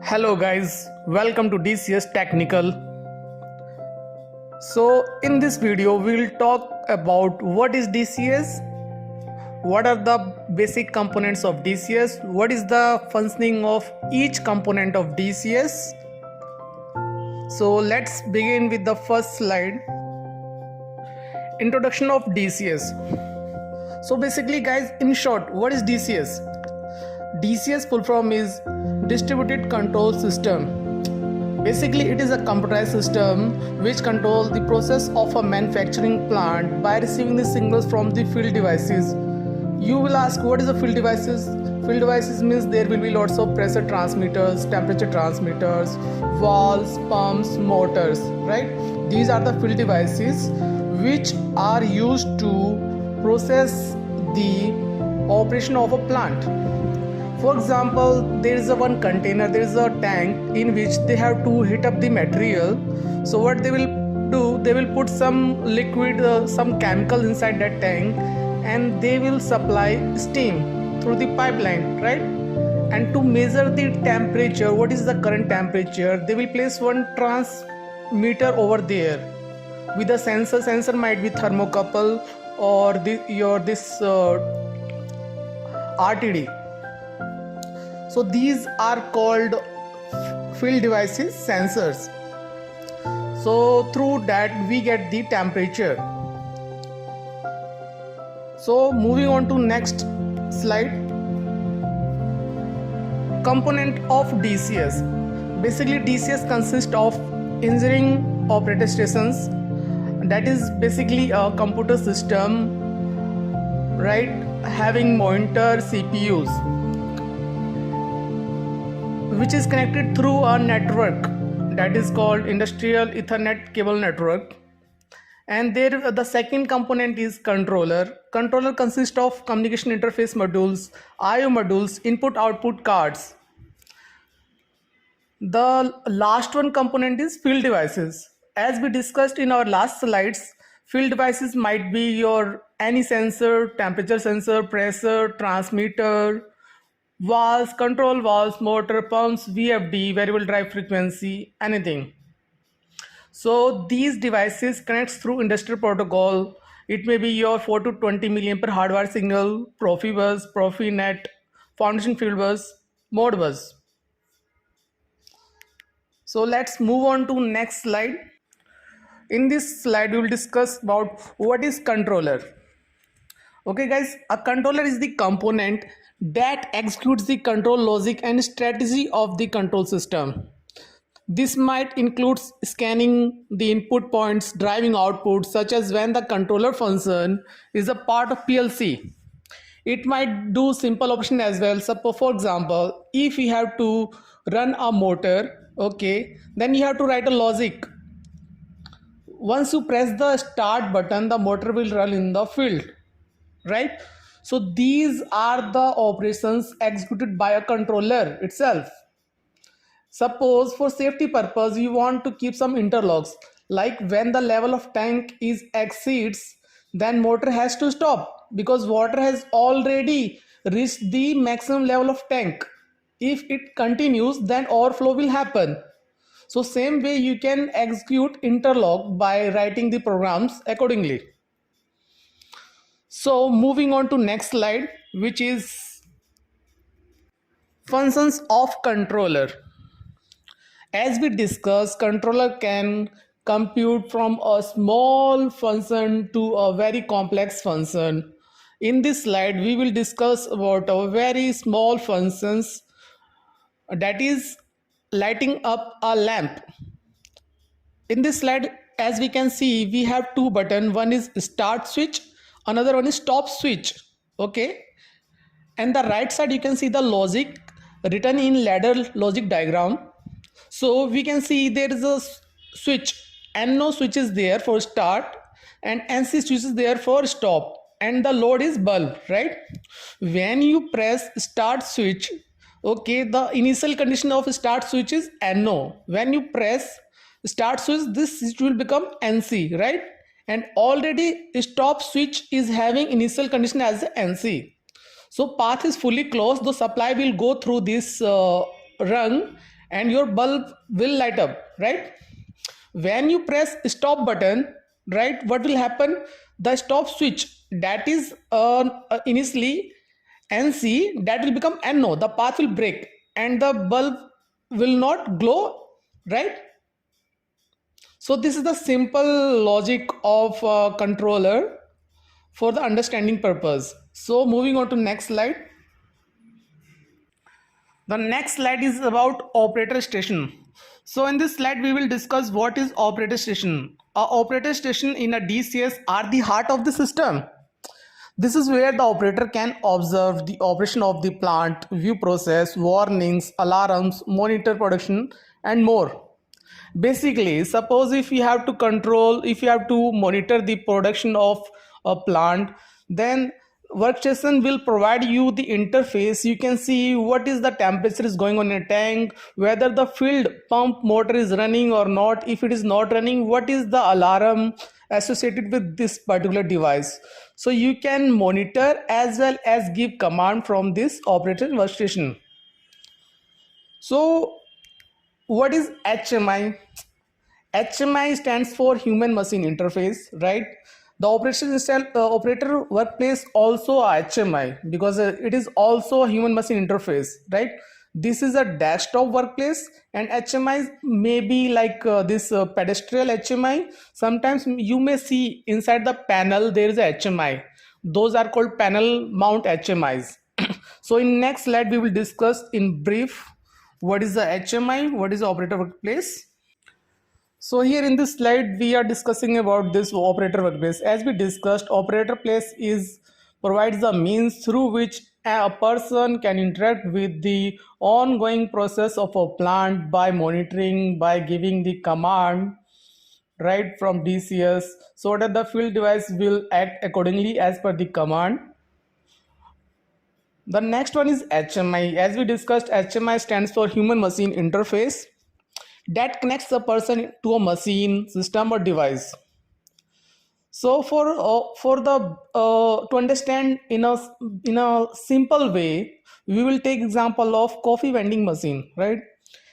Hello guys, welcome to DCS Technical. So in this video we'll talk about what is DCS, what are the basic components of DCS, what is the functioning of each component of DCS. So let's begin with the first slide. Introduction of DCS. So basically guys, in short, what is DCS? DCS full form is Distributed Control System. Basically it is a computerized system which controls the process of a manufacturing plant by receiving the signals from the field devices. You will ask, what is the field devices? Field devices means there will be lots of pressure transmitters, temperature transmitters, valves, pumps, motors, right? These are the field devices which are used to process the operation of a plant. For example, there is a one container, there is a tank in which they have to heat up the material. So what they will do, they will put some liquid, some chemical inside that tank, and they will supply steam through the pipeline, right? And to measure the temperature, what is the current temperature, they will place one transmitter over there with a sensor. Sensor might be thermocouple or this RTD. So these are called field devices, sensors. So through that we get the temperature. So moving on to next slide. Component of DCS. Basically DCS consists of engineering operator stations. That is basically a computer system, right, having monitor CPUs, which is connected through a network that is called Industrial Ethernet Cable Network. And there the second component is controller. Controller consists of communication interface modules, IO modules, input output cards. The last one component is field devices. As we discussed in our last slides, field devices might be your any sensor, temperature sensor, pressure, transmitter, valves, control valves, motor, pumps, VFD, variable drive frequency, anything. So these devices connects through industrial protocol. It may be your 4 to 20 milliampere hardwire signal, Profibus, Profinet, foundation field bus, Modbus. So let's move on to next slide. In this slide we will discuss about what is controller. Okay guys, a controller is the component that executes the control logic and strategy of the control system. This might include scanning the input points, driving output, such as when the controller function is a part of PLC. It might do simple operation as well. Suppose for example, if you have to run a motor, okay, then you have to write a logic. Once you press the start button, the motor will run in the field, right? So these are the operations executed by a controller itself. Suppose for safety purpose you want to keep some interlocks, like when the level of tank is exceeds, then motor has to stop because water has already reached the maximum level of tank. If it continues, then overflow will happen. So same way you can execute interlock by writing the programs accordingly. So moving on to next slide, which is functions of controller. As we discussed, controller can compute from a small function to a very complex function. In this slide we will discuss about a very small functions, that is lighting up a lamp. In this slide, as we can see, we have two buttons. One is start switch, another one is stop switch. Okay, and the right side you can see the logic written in ladder logic diagram. So we can see there is a switch, NO switch is there for start and NC switch is there for stop, and the load is bulb, right? When you press start switch, okay, the initial condition of start switch is NO. When you press start switch, this switch will become NC, right? And already stop switch is having initial condition as NC. So path is fully closed, the supply will go through this rung and your bulb will light up, right? When you press stop button, right, what will happen? The stop switch, that is initially NC, that will become NO, the path will break and the bulb will not glow, right? So this is the simple logic of controller for the understanding purpose. So moving on to next slide. The next slide is about operator station. So in this slide we will discuss what is operator station. A operator station in a DCS are the heart of the system. This is where the operator can observe the operation of the plant, view process, warnings, alarms, monitor production and more. Basically, suppose if you have to monitor the production of a plant, then workstation will provide you the interface. You can see what is the temperature is going on in a tank, whether the field pump motor is running or not. If it is not running, what is the alarm associated with this particular device. So you can monitor as well as give command from this operator workstation. So what is HMI? HMI stands for human machine interface, right? The operator workplace also a HMI, because it is also a human machine interface, right? This is a desktop workplace, and HMI may be like this pedestal HMI. Sometimes you may see inside the panel there is a HMI. Those are called panel mount HMIs. So in next slide we will discuss in brief what is the HMI, what is the operator workplace. So here in this slide we are discussing about this operator workplace. As we discussed, operator place provides the means through which a person can interact with the ongoing process of a plant by monitoring, by giving the command right from DCS, so that the field device will act accordingly as per the command. The next one is HMI. As we discussed, HMI stands for human machine interface, that connects a person to a machine, system or device. So to understand in a simple way, we will take example of coffee vending machine, right?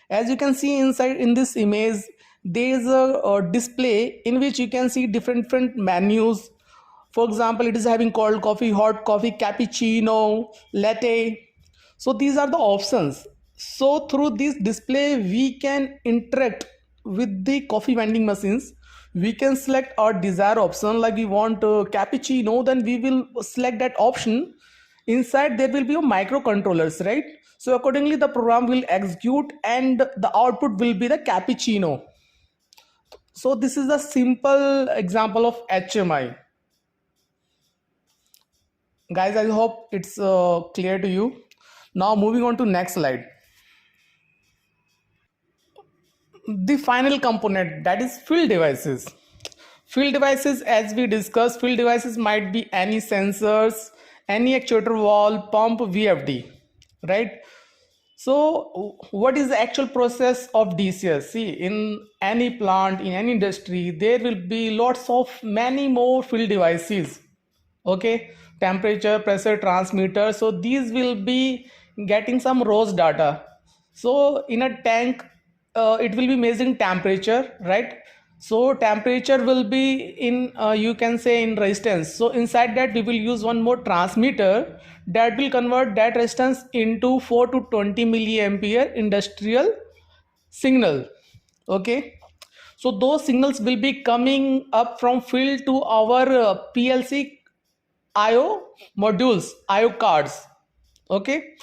As you can see inside in this image, there is a display in which you can see different menus. For example, it is having cold coffee, hot coffee, cappuccino, latte. So these are the options. So through this display we can interact with the coffee vending machines. We can select our desired option, like we want cappuccino, then we will select that option. Inside there will be a microcontrollers, right? So accordingly the program will execute and the output will be the cappuccino. So this is a simple example of HMI. Guys, I hope it's clear to you. Now moving on to next slide. The final component, that is field devices. Field devices, as we discussed, field devices might be any sensors, any actuator valve, pump, VFD, right? So what is the actual process of DCS? See, in any plant, in any industry, there will be lots of many more field devices, okay? Temperature, pressure, transmitter. So these will be getting some ROS data. So in a tank, it will be measuring temperature, right? So temperature will be in you can say in resistance. So inside that we will use one more transmitter that will convert that resistance into 4 to 20 milliampere industrial signal, okay? So those signals will be coming up from field to our PLC IO modules, IO cards, okay?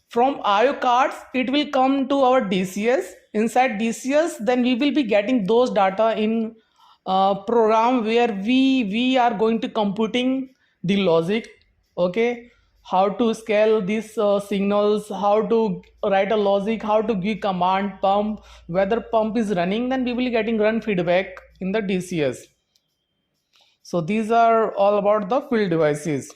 From IO cards it will come to our DCS. Inside DCS then we will be getting those data in program where we are going to computing the logic, okay? How to scale these signals, how to write a logic, how to give command pump, whether pump is running, then we will be getting run feedback in the DCS. So these are all about the field devices.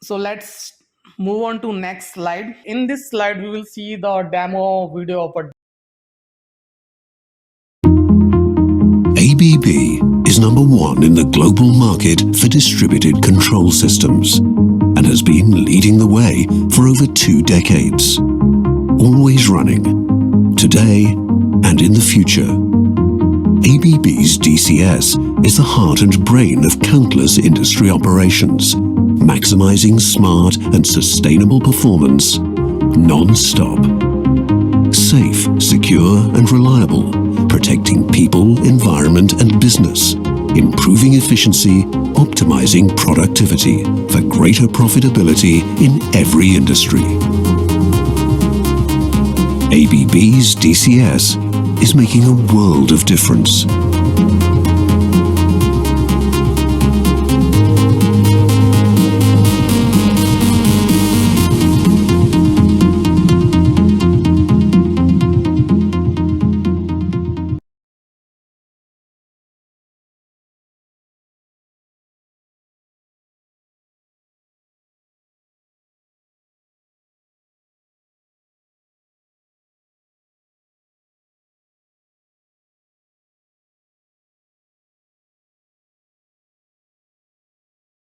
So let's move on to next slide. In this slide we will see the demo video of a ABB is number one in the global market for distributed control systems and has been leading the way for over 2 decades. always running, today and in the future. ABB's DCS is the heart and brain of countless industry operations, maximizing smart and sustainable performance non-stop. Safe, secure and reliable, protecting people, environment and business, improving efficiency, optimizing productivity for greater profitability in every industry. ABB's DCS is making a world of difference